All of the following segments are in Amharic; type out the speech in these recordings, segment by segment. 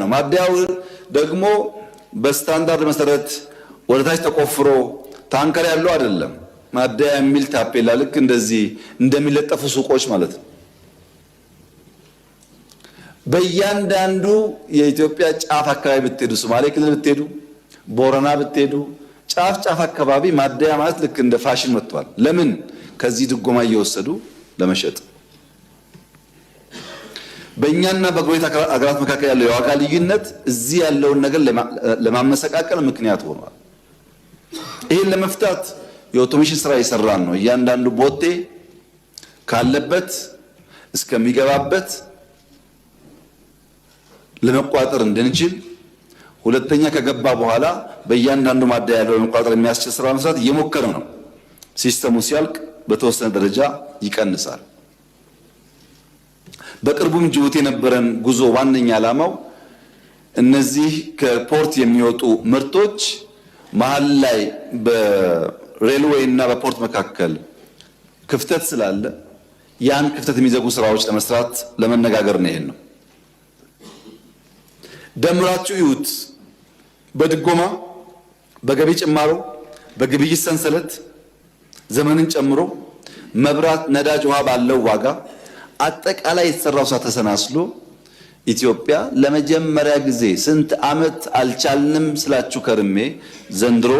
ነው። ማደያው ደግሞ በስታንዳርድ መሰረት ወደታች ተቆፍሮ ታንከር ያለው አይደለም። ማደያ የሚል ታፔላ ልክ እንደዚህ እንደሚለጠፉ ሱቆች ማለት ነው። በእያንዳንዱ የኢትዮጵያ ጫፍ አካባቢ ብትሄዱ፣ ሶማሌ ክልል ብትሄዱ፣ ቦረና ብትሄዱ፣ ጫፍ አካባቢ ማደያ ማለት ልክ እንደ ፋሽን መጥቷል። ለምን? ከዚህ ድጎማ እየወሰዱ ለመሸጥ። በእኛና በጎረቤት አገራት መካከል ያለው የዋጋ ልዩነት እዚህ ያለውን ነገር ለማመሰቃቀል ምክንያት ሆኗል። ይህን ለመፍታት የኦቶሜሽን ስራ እየሰራን ነው። እያንዳንዱ ቦቴ ካለበት እስከሚገባበት ለመቋጠር እንድንችል፣ ሁለተኛ ከገባ በኋላ በእያንዳንዱ ማደያ ያለው ለመቋጠር የሚያስችል ስራ መስራት እየሞከረ ነው። ሲስተሙ ሲያልቅ በተወሰነ ደረጃ ይቀንሳል። በቅርቡም ጅቡቲ የነበረን ጉዞ ዋነኛ ዓላማው እነዚህ ከፖርት የሚወጡ ምርቶች መሀል ላይ በሬልዌይ እና በፖርት መካከል ክፍተት ስላለ ያን ክፍተት የሚዘጉ ስራዎች ለመስራት ለመነጋገር ነው። ይሄን ነው ደምራችሁ ይዩት። በድጎማ በገቢ ጭማሮ በግብይት ሰንሰለት ዘመንን ጨምሮ መብራት፣ ነዳጅ፣ ውሃ ባለው ዋጋ አጠቃላይ የተሰራው ስራ ተሰናስሎ ኢትዮጵያ ለመጀመሪያ ጊዜ ስንት ዓመት አልቻልንም ስላችሁ ከርሜ ዘንድሮ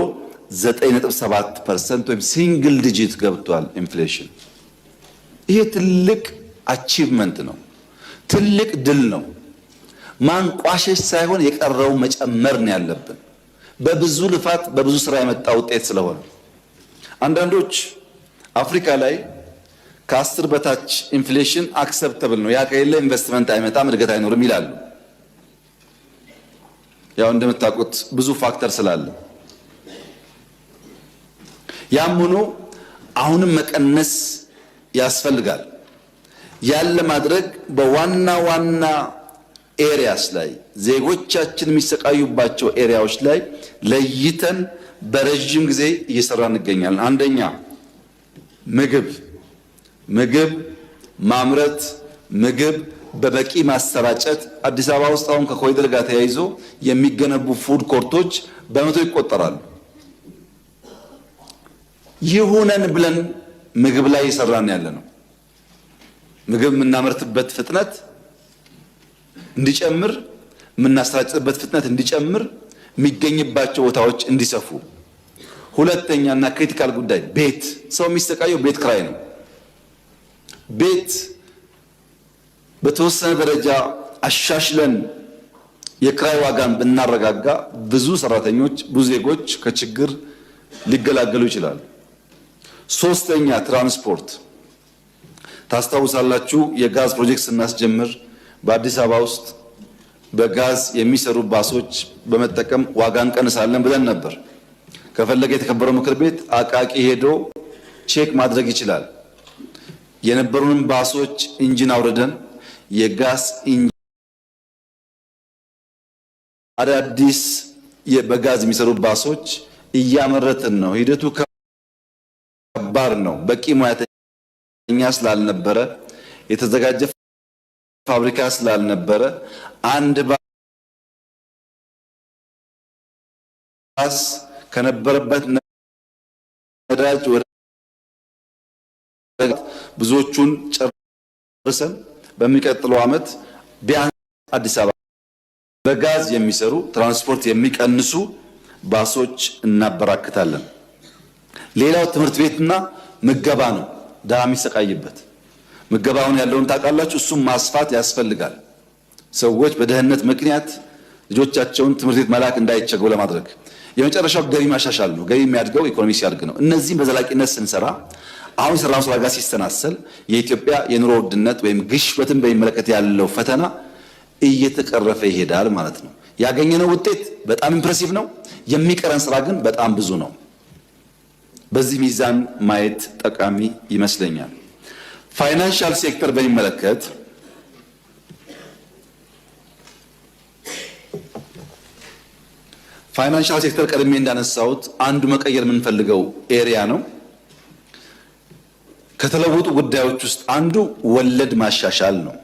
9.7% ወይም ሲንግል ዲጂት ገብቷል ኢንፍሌሽን። ይሄ ትልቅ አቺቭመንት ነው፣ ትልቅ ድል ነው። ማንቋሸሽ ሳይሆን የቀረው መጨመር ነው ያለብን፣ በብዙ ልፋት በብዙ ስራ የመጣ ውጤት ስለሆነ። አንዳንዶች አፍሪካ ላይ ከ10 በታች ኢንፍሌሽን አክሰፕተብል ነው፣ ያ ከሌለ ኢንቨስትመንት አይመጣም፣ እድገት አይኖርም ይላሉ። ያው እንደምታውቁት ብዙ ፋክተር ስላለ ያም ሆኖ አሁንም መቀነስ ያስፈልጋል። ያለ ማድረግ በዋና ዋና ኤሪያስ ላይ ዜጎቻችን የሚሰቃዩባቸው ኤሪያዎች ላይ ለይተን በረጅም ጊዜ እየሰራ እንገኛለን። አንደኛ ምግብ ማምረት፣ ምግብ በበቂ ማሰራጨት። አዲስ አበባ ውስጥ አሁን ከኮሪደር ጋር ተያይዞ የሚገነቡ ፉድ ኮርቶች በመቶ ይቆጠራሉ። ይሁነን ብለን ምግብ ላይ እየሰራን ያለ ነው። ምግብ የምናመርትበት ፍጥነት እንዲጨምር፣ የምናሰራጭበት ፍጥነት እንዲጨምር፣ የሚገኝባቸው ቦታዎች እንዲሰፉ። ሁለተኛና ክሪቲካል ጉዳይ ቤት። ሰው የሚሰቃየው ቤት ክራይ ነው። ቤት በተወሰነ ደረጃ አሻሽለን የክራይ ዋጋን ብናረጋጋ ብዙ ሰራተኞች፣ ብዙ ዜጎች ከችግር ሊገላገሉ ይችላሉ። ሶስተኛ ትራንስፖርት። ታስታውሳላችሁ የጋዝ ፕሮጀክት ስናስጀምር በአዲስ አበባ ውስጥ በጋዝ የሚሰሩ ባሶች በመጠቀም ዋጋ እንቀንሳለን ብለን ነበር። ከፈለገ የተከበረው ምክር ቤት አቃቂ ሄዶ ቼክ ማድረግ ይችላል። የነበሩንን ባሶች ኢንጂን አውርደን የጋዝ ኢንጂን አዳዲስ በጋዝ የሚሰሩ ባሶች እያመረትን ነው። ሂደቱ ከባድ ነው። በቂ ሙያተኛ ስላልነበረ፣ የተዘጋጀ ፋብሪካ ስላልነበረ አንድ ባስ ከነበረበት ነዳጅ ወደ ብዙዎቹን ጨርሰን በሚቀጥለው ዓመት ቢያንስ አዲስ አበባ በጋዝ የሚሰሩ ትራንስፖርት የሚቀንሱ ባሶች እናበራክታለን። ሌላው ትምህርት ቤትና ምገባ ነው። ድሃ የሚሰቃይበት ምገባውን ያለውን ታውቃላችሁ። እሱም ማስፋት ያስፈልጋል። ሰዎች በደህንነት ምክንያት ልጆቻቸውን ትምህርት ቤት መላክ እንዳይቸገሩ ለማድረግ። የመጨረሻው ገቢ ማሻሻል ነው። ገቢ የሚያድገው ኢኮኖሚ ሲያድግ ነው። እነዚህም በዘላቂነት ስንሰራ አሁን የሰራነው ስራ ጋር ሲስተናሰል የኢትዮጵያ የኑሮ ውድነት ወይም ግሽበትን በሚመለከት ያለው ፈተና እየተቀረፈ ይሄዳል ማለት ነው። ያገኘነው ውጤት በጣም ኢምፕሬሲቭ ነው። የሚቀረን ስራ ግን በጣም ብዙ ነው። በዚህ ሚዛን ማየት ጠቃሚ ይመስለኛል። ፋይናንሻል ሴክተር በሚመለከት ፋይናንሻል ሴክተር ቀድሜ እንዳነሳሁት አንዱ መቀየር የምንፈልገው ኤሪያ ነው። ከተለወጡ ጉዳዮች ውስጥ አንዱ ወለድ ማሻሻል ነው።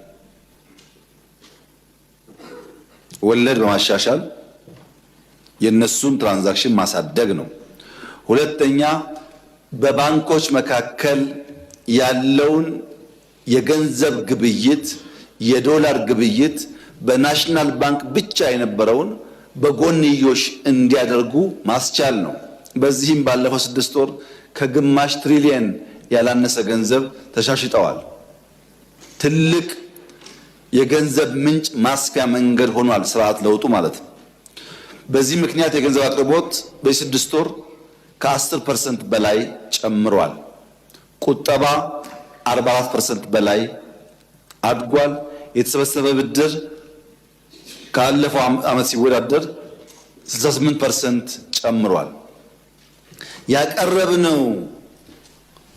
ወለድ በማሻሻል የነሱን ትራንዛክሽን ማሳደግ ነው። ሁለተኛ በባንኮች መካከል ያለውን የገንዘብ ግብይት የዶላር ግብይት በናሽናል ባንክ ብቻ የነበረውን በጎንዮሽ እንዲያደርጉ ማስቻል ነው። በዚህም ባለፈው 6 ወር ከግማሽ ትሪሊየን ያላነሰ ገንዘብ ተሻሽጠዋል። ትልቅ የገንዘብ ምንጭ ማስፊያ መንገድ ሆኗል ስርዓት ለውጡ ማለት ነው። በዚህ ምክንያት የገንዘብ አቅርቦት በ6 ወር ከ10% በላይ ጨምሯል። ቁጠባ 44% በላይ አድጓል። የተሰበሰበ ብድር ካለፈው ዓመት ሲወዳደር 68% ጨምሯል። ያቀረብነው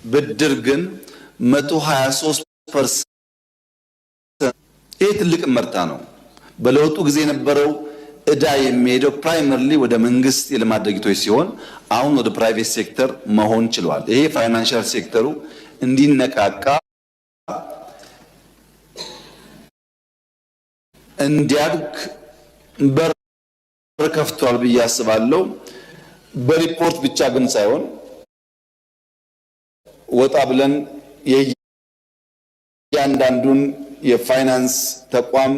ብድር ግን 123%። ይህ ትልቅ ምርታ ነው። በለውጡ ጊዜ የነበረው እዳ የሚሄደው ፕራይመሪሊ ወደ መንግስት የልማት ድርጅቶች ሲሆን አሁን ወደ ፕራይቬት ሴክተር መሆን ችሏል። ይሄ ፋይናንሻል ሴክተሩ እንዲነቃቃ እንዲያድግ በር ከፍቷል ብዬ አስባለሁ። በሪፖርት ብቻ ግን ሳይሆን ወጣ ብለን የእያንዳንዱን የፋይናንስ ተቋም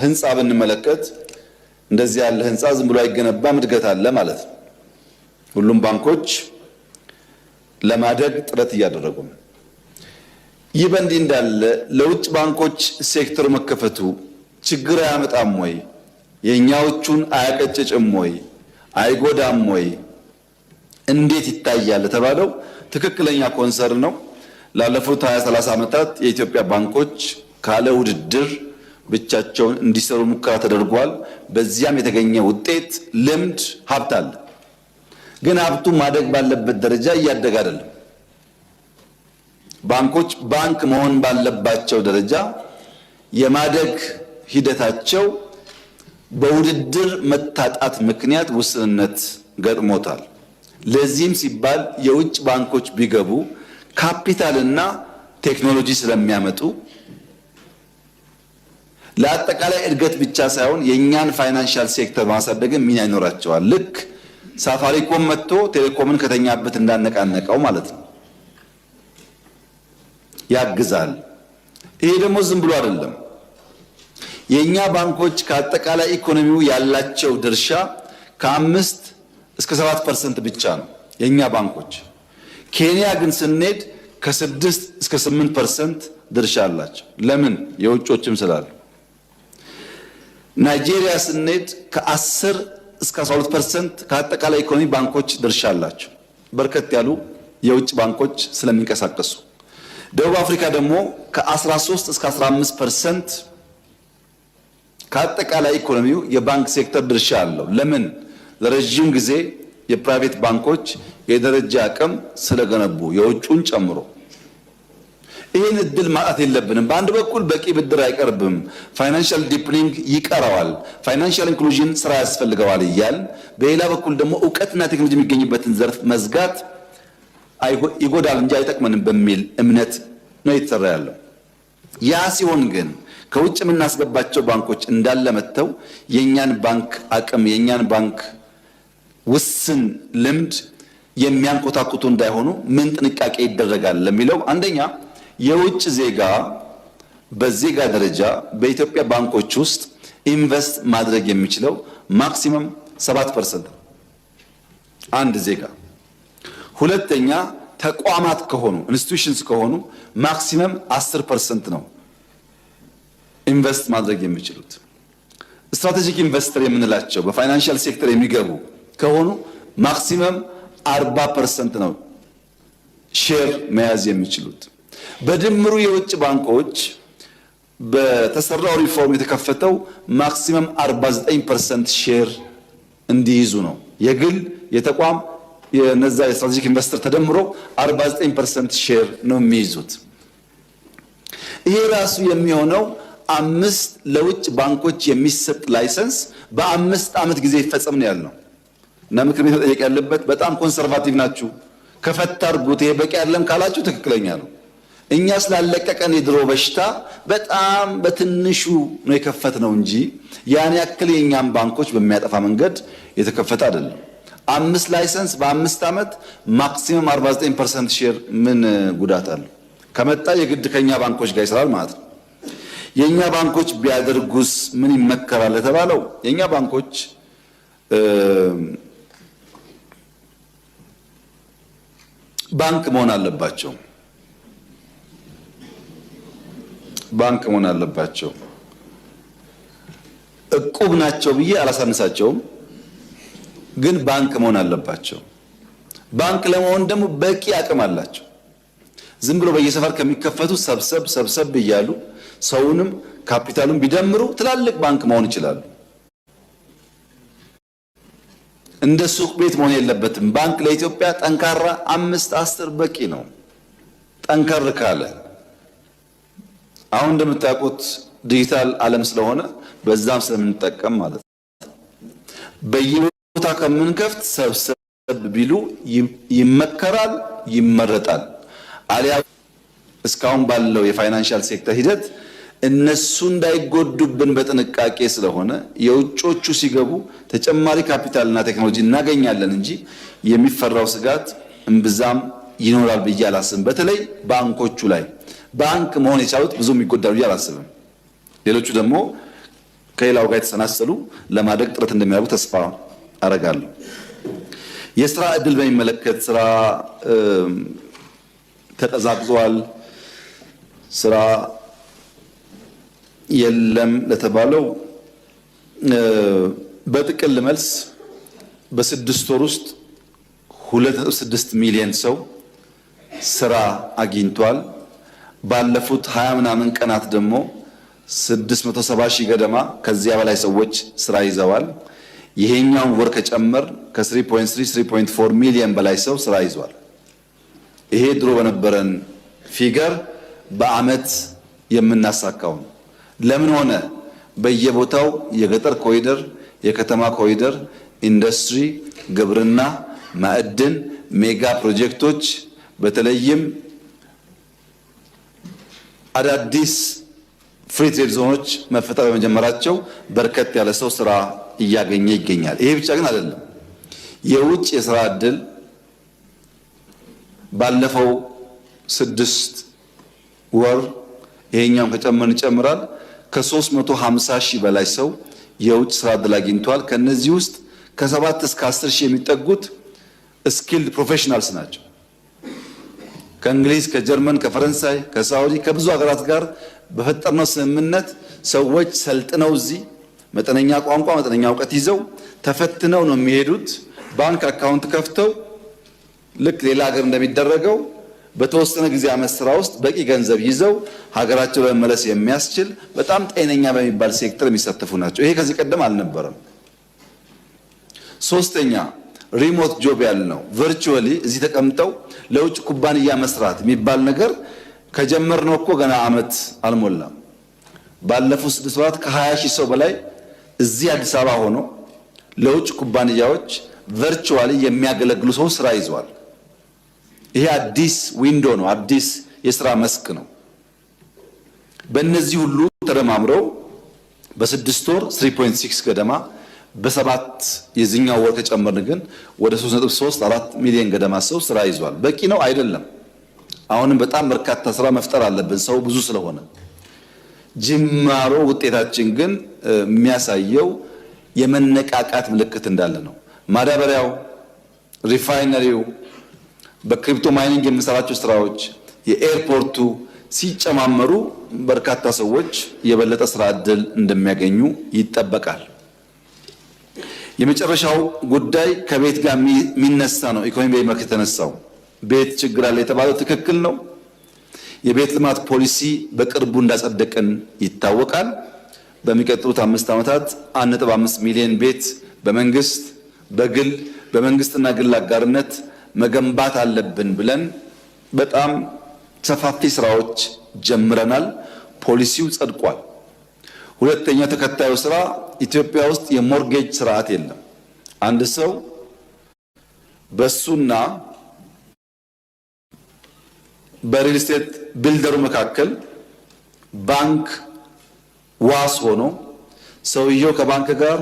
ህንፃ ብንመለከት እንደዚህ ያለ ህንፃ ዝም ብሎ አይገነባም፣ እድገት አለ ማለት ነው። ሁሉም ባንኮች ለማደግ ጥረት እያደረጉ ነው። ይህ በእንዲህ እንዳለ ለውጭ ባንኮች ሴክተሩ መከፈቱ ችግር አያመጣም ወይ? የኛዎቹን አያቀጭጭም ወይ? አይጎዳም ወይ? እንዴት ይታያል ተባለው ትክክለኛ ኮንሰርን ነው። ላለፉት 20-30 ዓመታት የኢትዮጵያ ባንኮች ካለ ውድድር ብቻቸውን እንዲሰሩ ሙከራ ተደርጓል። በዚያም የተገኘ ውጤት፣ ልምድ፣ ሀብት አለ። ግን ሀብቱ ማደግ ባለበት ደረጃ እያደገ አይደለም። ባንኮች ባንክ መሆን ባለባቸው ደረጃ የማደግ ሂደታቸው በውድድር መታጣት ምክንያት ውስንነት ገጥሞታል። ለዚህም ሲባል የውጭ ባንኮች ቢገቡ ካፒታልና ቴክኖሎጂ ስለሚያመጡ ለአጠቃላይ እድገት ብቻ ሳይሆን የኛን ፋይናንሻል ሴክተር ማሳደግም ሚና ይኖራቸዋል። ልክ ሳፋሪኮም መጥቶ ቴሌኮምን ከተኛበት እንዳነቃነቀው ማለት ነው። ያግዛል። ይሄ ደግሞ ዝም ብሎ አይደለም። የኛ ባንኮች ከአጠቃላይ ኢኮኖሚው ያላቸው ድርሻ ከ5 እስከ 7% ብቻ ነው የኛ ባንኮች። ኬንያ ግን ስንሄድ ከ6 እስከ 8% ድርሻ አላቸው። ለምን? የውጮችም ስላሉ። ናይጄሪያ ስንሄድ ከ10 እስከ 12% ከአጠቃላይ ኢኮኖሚ ባንኮች ድርሻ አላቸው፣ በርከት ያሉ የውጭ ባንኮች ስለሚንቀሳቀሱ። ደቡብ አፍሪካ ደግሞ ከ13 እስከ 15% ከአጠቃላይ ኢኮኖሚው የባንክ ሴክተር ድርሻ አለው። ለምን? ለረጅም ጊዜ የፕራይቬት ባንኮች የደረጃ አቅም ስለገነቡ የውጩን ጨምሮ። ይህን እድል ማጣት የለብንም። በአንድ በኩል በቂ ብድር አይቀርብም፣ ፋይናንሻል ዲፕኒንግ ይቀረዋል፣ ፋይናንሻል ኢንክሉዥን ስራ ያስፈልገዋል እያል፣ በሌላ በኩል ደግሞ እውቀትና ቴክኖሎጂ የሚገኝበትን ዘርፍ መዝጋት ይጎዳል እንጂ አይጠቅመንም በሚል እምነት ነው የተሰራ ያለው። ያ ሲሆን ግን ከውጭ የምናስገባቸው ባንኮች እንዳለ መጥተው የኛን ባንክ አቅም የኛን ባንክ ውስን ልምድ የሚያንኮታኩቱ እንዳይሆኑ ምን ጥንቃቄ ይደረጋል ለሚለው፣ አንደኛ የውጭ ዜጋ በዜጋ ደረጃ በኢትዮጵያ ባንኮች ውስጥ ኢንቨስት ማድረግ የሚችለው ማክሲመም 7% አንድ ዜጋ። ሁለተኛ ተቋማት ከሆኑ ኢንስቲትዩሽንስ ከሆኑ ማክሲመም 10% ነው ኢንቨስት ማድረግ የሚችሉት። ስትራቴጂክ ኢንቨስተር የምንላቸው በፋይናንሻል ሴክተር የሚገቡ ከሆኑ ማክሲመም 40% ነው ሼር መያዝ የሚችሉት። በድምሩ የውጭ ባንኮች በተሰራው ሪፎርም የተከፈተው ማክሲመም 49% ሼር እንዲይዙ ነው። የግል የተቋም የነዛ የስትራቴጂክ ኢንቨስተር ተደምሮ 49% ሼር ነው የሚይዙት። ይሄ ራሱ የሚሆነው 5 ለውጭ ባንኮች የሚሰጥ ላይሰንስ በ5 ዓመት ጊዜ ይፈጸም ነው ያልነው። እና ምክር ቤት መጠየቅ ያለበት በጣም ኮንሰርቫቲቭ ናችሁ፣ ከፈታ አድርጉት፣ ይሄ በቂ አይደለም ካላችሁ ትክክለኛ ነው። እኛ ስላለቀቀን የድሮ በሽታ በጣም በትንሹ ነው የከፈትነው እንጂ ያን ያክል የኛም ባንኮች በሚያጠፋ መንገድ የተከፈተ አይደለም። 5 ላይሰንስ በ5 ዓመት ማክሲመም 49% ሼር ምን ጉዳት አለው? ከመጣ የግድ ከኛ ባንኮች ጋር ይሰራል ማለት ነው። የኛ ባንኮች ቢያደርጉስ ምን ይመከራል የተባለው የኛ ባንኮች ባንክ መሆን አለባቸው። ባንክ መሆን አለባቸው። እቁብ ናቸው ብዬ አላሳንሳቸውም፣ ግን ባንክ መሆን አለባቸው። ባንክ ለመሆን ደግሞ በቂ አቅም አላቸው። ዝም ብሎ በየሰፈር ከሚከፈቱ ሰብሰብ እያሉ ሰውንም ካፒታሉን ቢደምሩ ትላልቅ ባንክ መሆን ይችላሉ። እንደ ሱቅ ቤት መሆን የለበትም። ባንክ ለኢትዮጵያ ጠንካራ 5-10 በቂ ነው። ጠንከር ካለ አሁን እንደምታውቁት ዲጂታል ዓለም ስለሆነ በዛም ስለምንጠቀም ማለት ነው። በየቦታ ከምንከፍት ሰብሰብ ቢሉ ይመከራል፣ ይመረጣል። አሊያ እስካሁን ባለው የፋይናንሻል ሴክተር ሂደት እነሱ እንዳይጎዱብን በጥንቃቄ ስለሆነ የውጮቹ ሲገቡ ተጨማሪ ካፒታልና ቴክኖሎጂ እናገኛለን እንጂ የሚፈራው ስጋት እምብዛም ይኖራል ብዬ አላስብም። በተለይ ባንኮቹ ላይ ባንክ መሆን የቻሉት ብዙ የሚጎዳሉ ብዬ አላስብም። ሌሎቹ ደግሞ ከሌላው ጋር የተሰናሰሉ ለማደግ ጥረት እንደሚያደርጉ ተስፋ አረጋለሁ። የስራ እድል በሚመለከት ስራ ተቀዛቅዟል፣ ስራ የለም ለተባለው በጥቅል መልስ በ6 ወር ውስጥ 2.6 ሚሊዮን ሰው ስራ አግኝቷል። ባለፉት 20 ምናምን ቀናት ደግሞ 670 ሺህ ገደማ ከዚያ በላይ ሰዎች ስራ ይዘዋል። ይሄኛውን ወር ከጨመር ከ3.3 3.4 ሚሊዮን በላይ ሰው ስራ ይዟል። ይሄ ድሮ በነበረን ፊገር በአመት የምናሳካው ነው። ለምን ሆነ? በየቦታው የገጠር ኮሪደር፣ የከተማ ኮሪደር፣ ኢንዱስትሪ፣ ግብርና፣ ማዕድን፣ ሜጋ ፕሮጀክቶች በተለይም አዳዲስ ፍሪ ትሬድ ዞኖች መፈጠር በመጀመራቸው በርከት ያለ ሰው ስራ እያገኘ ይገኛል። ይሄ ብቻ ግን አይደለም። የውጭ የስራ እድል ባለፈው 6 ወር ይሄኛውን ከጨመርን ይጨምራል ከ350 ሺህ በላይ ሰው የውጭ ስራ እድል አግኝቷል። ከነዚህ ውስጥ ከ7 እስከ 10 ሺህ የሚጠጉት ስኪልድ ፕሮፌሽናልስ ናቸው። ከእንግሊዝ፣ ከጀርመን፣ ከፈረንሳይ፣ ከሳውዲ ከብዙ ሀገራት ጋር በፈጠርነው ስምምነት ሰዎች ሰልጥነው እዚህ መጠነኛ ቋንቋ መጠነኛ እውቀት ይዘው ተፈትነው ነው የሚሄዱት። ባንክ አካውንት ከፍተው ልክ ሌላ ሀገር እንደሚደረገው በተወሰነ ጊዜ ዓመት ስራ ውስጥ በቂ ገንዘብ ይዘው ሀገራቸው ለመመለስ የሚያስችል በጣም ጤነኛ በሚባል ሴክተር የሚሳተፉ ናቸው። ይሄ ከዚህ ቀደም አልነበረም። ሶስተኛ ሪሞት ጆብ ያልነው ቨርቹዋሊ እዚህ ተቀምጠው ለውጭ ኩባንያ መስራት የሚባል ነገር ከጀመርነው እኮ ገና ዓመት አልሞላም። ባለፉት 6 ወራት ከ20 ሺህ ሰው በላይ እዚህ አዲስ አበባ ሆኖ ለውጭ ኩባንያዎች ቨርቹዋሊ የሚያገለግሉ ሰው ስራ ይዘዋል። ይሄ አዲስ ዊንዶ ነው፣ አዲስ የስራ መስክ ነው። በእነዚህ ሁሉ ተደማምረው በ6 ወር 3.6 ገደማ በ7 የዚህኛው ወር ከጨመርን ግን ወደ 3.34 ሚሊዮን ገደማ ሰው ስራ ይዟል። በቂ ነው አይደለም። አሁንም በጣም በርካታ ስራ መፍጠር አለብን፣ ሰው ብዙ ስለሆነ። ጅማሮ ውጤታችን ግን የሚያሳየው የመነቃቃት ምልክት እንዳለ ነው። ማዳበሪያው፣ ሪፋይነሪው፣ በክሪፕቶ ማይኒንግ የምንሰራቸው ስራዎች፣ የኤርፖርቱ ሲጨማመሩ በርካታ ሰዎች የበለጠ ስራ እድል እንደሚያገኙ ይጠበቃል። የመጨረሻው ጉዳይ ከቤት ጋር የሚነሳ ነው። ኢኮኖሚ በመልክ የተነሳው ቤት ችግር አለ የተባለው ትክክል ነው። የቤት ልማት ፖሊሲ በቅርቡ እንዳጸደቅን ይታወቃል። በሚቀጥሉት 5 ዓመታት 1.5 ሚሊዮን ቤት በመንግስት በግል በመንግስትና ግል አጋርነት መገንባት አለብን ብለን በጣም ሰፋፊ ስራዎች ጀምረናል። ፖሊሲው ጸድቋል። ሁለተኛው ተከታዩ ስራ ኢትዮጵያ ውስጥ የሞርጌጅ ስርዓት የለም። አንድ ሰው በሱና በሪል ስቴት ቢልደሩ መካከል ባንክ ዋስ ሆኖ ሰውየው ከባንክ ጋር